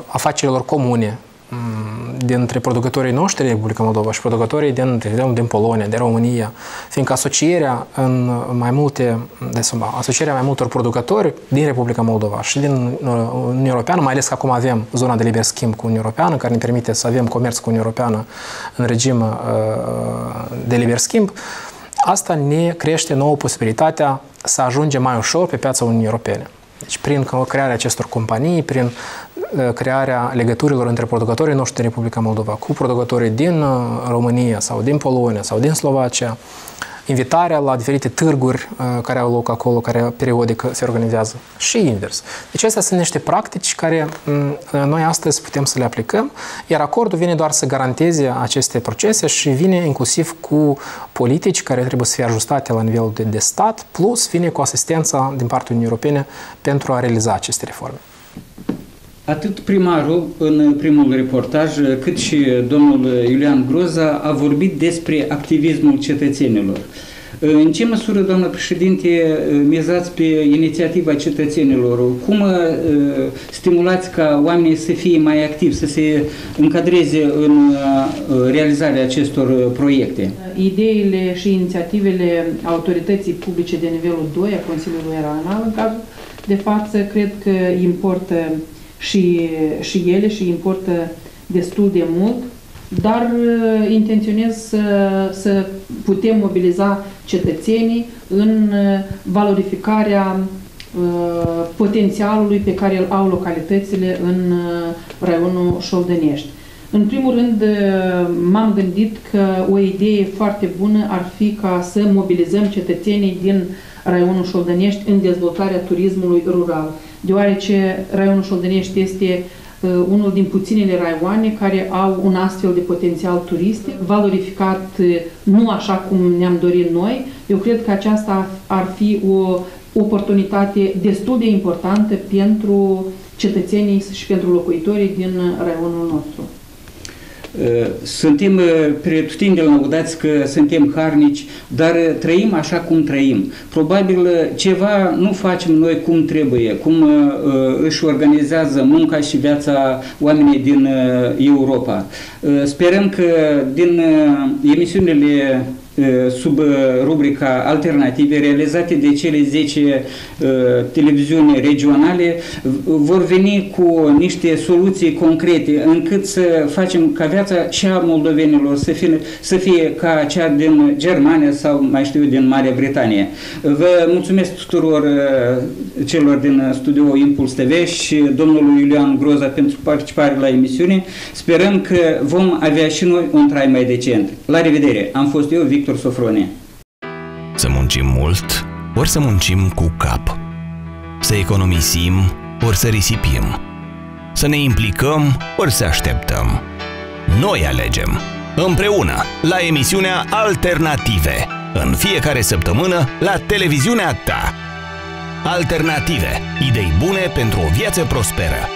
afacerilor comune dintre producătorii noștri din Republica Moldova și producătorii din Polonia, din România, fiindcă asocierea asocierea mai multor producători din Republica Moldova și din Uniunea Europeană, mai ales că acum avem zona de liber schimb cu Uniunea Europeană, care ne permite să avem comerț cu Uniunea Europeană în regim de liber schimb, asta ne crește nouă posibilitatea să ajungem mai ușor pe piața Uniunii Europene. Deci prin crearea acestor companii, prin crearea legăturilor între producătorii noștri din Republica Moldova cu producătorii din România sau din Polonia sau din Slovacia, invitarea la diferite târguri care au loc acolo, care periodic se organizează și invers. Deci astea sunt niște practici care noi astăzi putem să le aplicăm, iar acordul vine doar să garanteze aceste procese și vine inclusiv cu politici care trebuie să fie ajustate la nivel de stat, plus vine cu asistența din partea Uniunii Europene pentru a realiza aceste reforme. Atât primarul, în primul reportaj, cât și domnul Iulian Groza a vorbit despre activismul cetățenilor. În ce măsură, doamnă președinte, mizați pe inițiativa cetățenilor? Cum stimulați ca oamenii să fie mai activi, să se încadreze în realizarea acestor proiecte? Ideile și inițiativele autorității publice de nivelul 2 a Consiliului Regional, în cazul de față, cred că importă și ele și importă destul de mult, dar intenționez să putem mobiliza cetățenii în valorificarea potențialului pe care îl au localitățile în raionul Șoldănești. În primul rând, m-am gândit că o idee foarte bună ar fi ca să mobilizăm cetățenii din raionul Șoldănești în dezvoltarea turismului rural, deoarece raionul Șoldănești este unul din puținele raioane care au un astfel de potențial turistic, valorificat nu așa cum ne-am dorit noi. Eu cred că aceasta ar fi o oportunitate destul de importantă pentru cetățenii și pentru locuitorii din raionul nostru. Suntem pretutindeni lăudați că suntem harnici, dar trăim așa cum trăim. Probabil ceva nu facem noi cum trebuie, cum își organizează munca și viața oamenii din Europa. Sperăm că din emisiunile sub rubrica alternative realizate de cele 10 televiziuni regionale vor veni cu niște soluții concrete încât să facem ca viața și a moldovenilor să fie ca cea din Germania sau mai știu din Marea Britanie. Vă mulțumesc tuturor celor din studio Impuls TV și domnului Iulian Groza pentru participare la emisiune. Sperăm că vom avea și noi un trai mai decent. La revedere! Am fost eu, Victor Sofrone. Să muncim mult, ori să muncim cu cap. Să economisim, ori să risipim. Să ne implicăm, ori să așteptăm. Noi alegem, împreună, la emisiunea Alternative, în fiecare săptămână la televiziunea ta. Alternative, idei bune pentru o viață prosperă.